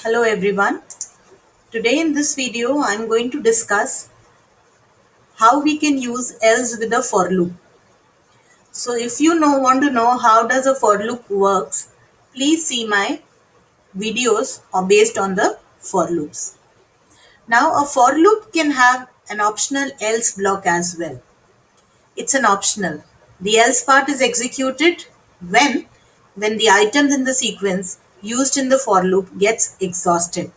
Hello everyone. Today in this video I am going to discuss how we can use else with a for loop. So if you want to know how does a for loop works, please see my videos or based on the for loops. Now a for loop can have an optional else block as well. It's an optional. The else part is executed when the items in the sequence used in the for loop gets exhausted.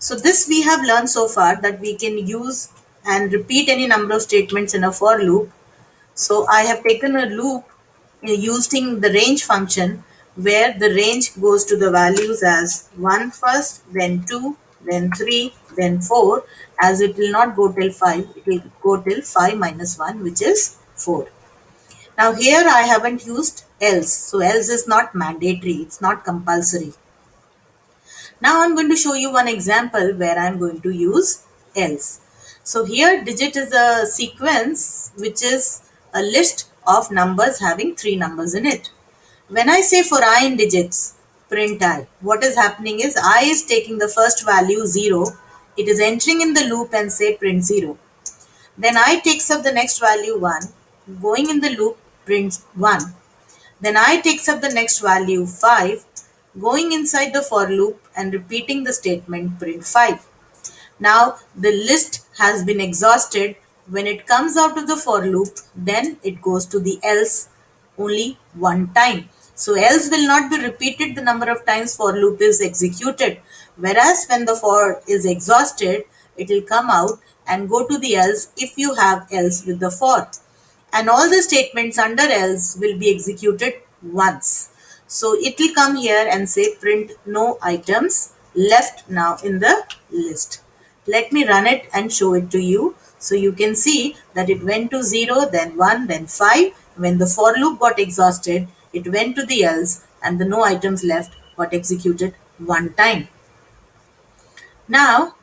So this we have learned so far that we can use and repeat any number of statements in a for loop. So I have taken a loop using the range function where the range goes to the values as 1 first, then 2, then 3, then 4. As it will not go till 5, it will go till 5 minus 1, which is 4. Now here I haven't used else. So else is not mandatory, it's not compulsory. Now I'm going to show you one example where I'm going to use else. So here digit is a sequence which is a list of numbers having 3 numbers in it. When I say for I in digits, print I, what is happening is I is taking the first value 0, it is entering in the loop and say print 0. Then I takes up the next value 1, going in the loop prints 1. Then I takes up the next value 5, going inside the for loop and repeating the statement print 5. Now the list has been exhausted. When it comes out of the for loop, then it goes to the else only one time. So else will not be repeated the number of times for loop is executed. Whereas when the for is exhausted, it will come out and go to the else if you have else with the for, and all the statements under else will be executed once. So it will come here and say print no items left now in the list. Let me run it and show it to you. So you can see that it went to 0, then 1, then 5. When the for loop got exhausted, it went to the else and the no items left got executed one time. Now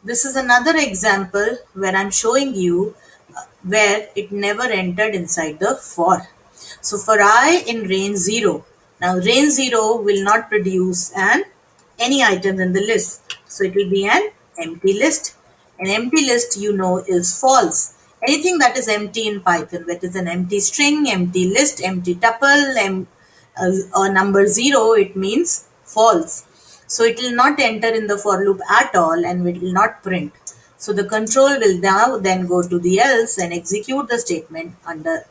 this is another example where I'm showing you where it never entered inside the for. So for I in range 0, now range 0 will not produce any item in the list. So it will be an empty list. An empty list is false. Anything that is empty in Python, that is an empty string, empty list, empty tuple, or number 0, it means false. So it will not enter in the for loop at all and it will not print. So the control will now then go to the else and execute the statement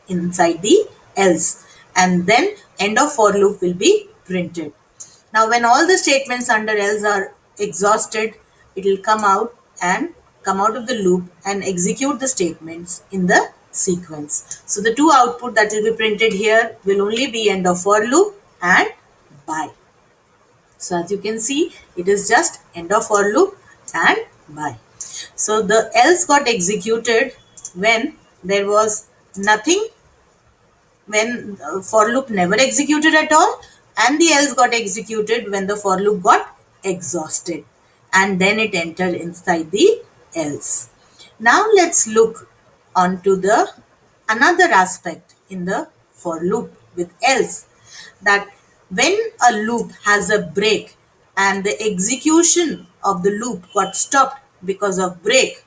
inside the else, and then end of for loop will be printed. Now when all the statements under else are exhausted, it will come out of the loop and execute the statements in the sequence. So the two output that will be printed here will only be end of for loop and by. So as you can see, it is just end of for loop and by. So the else got executed when there was nothing, when for loop never executed at all, and the else got executed when the for loop got exhausted, and then it entered inside the else. Now let's look onto the another aspect in the for loop with else, that when a loop has a break and the execution of the loop got stopped because of break,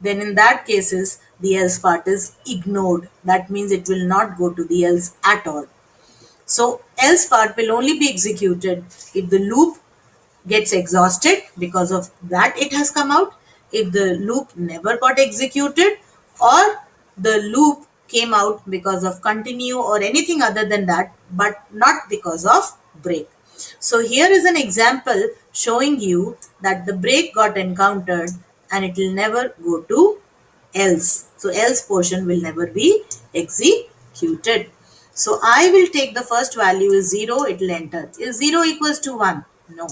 then in that cases the else part is ignored. That means it will not go to the else at all. So else part will only be executed if the loop gets exhausted, because of that it has come out, if the loop never got executed, or the loop came out because of continue or anything other than that, but not because of break. So here is an example showing you that the break got encountered and it will never go to else. So else portion will never be executed. So I will take the first value is 0, it will enter. Is 0 equals to 1? No.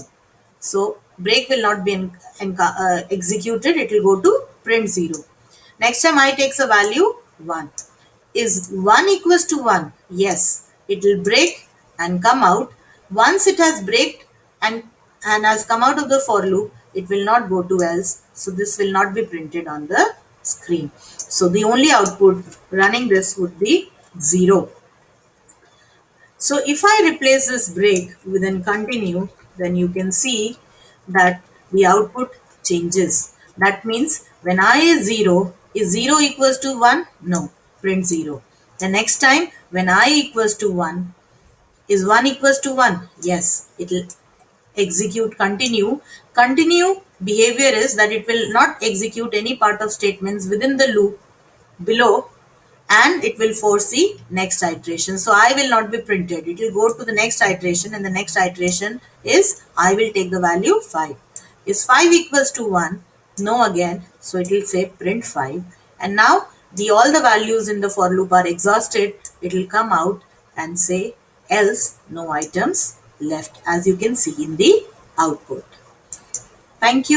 So break will not be executed, it will go to print 0. Next time I takes a value 1. Is 1 equals to 1? Yes. It will break and come out. Once it has breaked and has come out of the for loop, it will not go to else. So this will not be printed on the screen. So the only output running this would be 0. So if I replace this break with an continue, then you can see that the output changes. That means when I is 0 equals to 1? No, print 0. The next time when I equals to 1, is 1 equals to 1? Yes, it will execute continue. Continue behavior is that it will not execute any part of statements within the loop below, and it will foresee next iteration. So I will not be printed. It will go to the next iteration, and the next iteration is I will take the value 5. Is 5 equals to 1? No again. So it will say print 5. And now the all the values in the for loop are exhausted. It will come out and say else no items left, as you can see in the output. Thank you.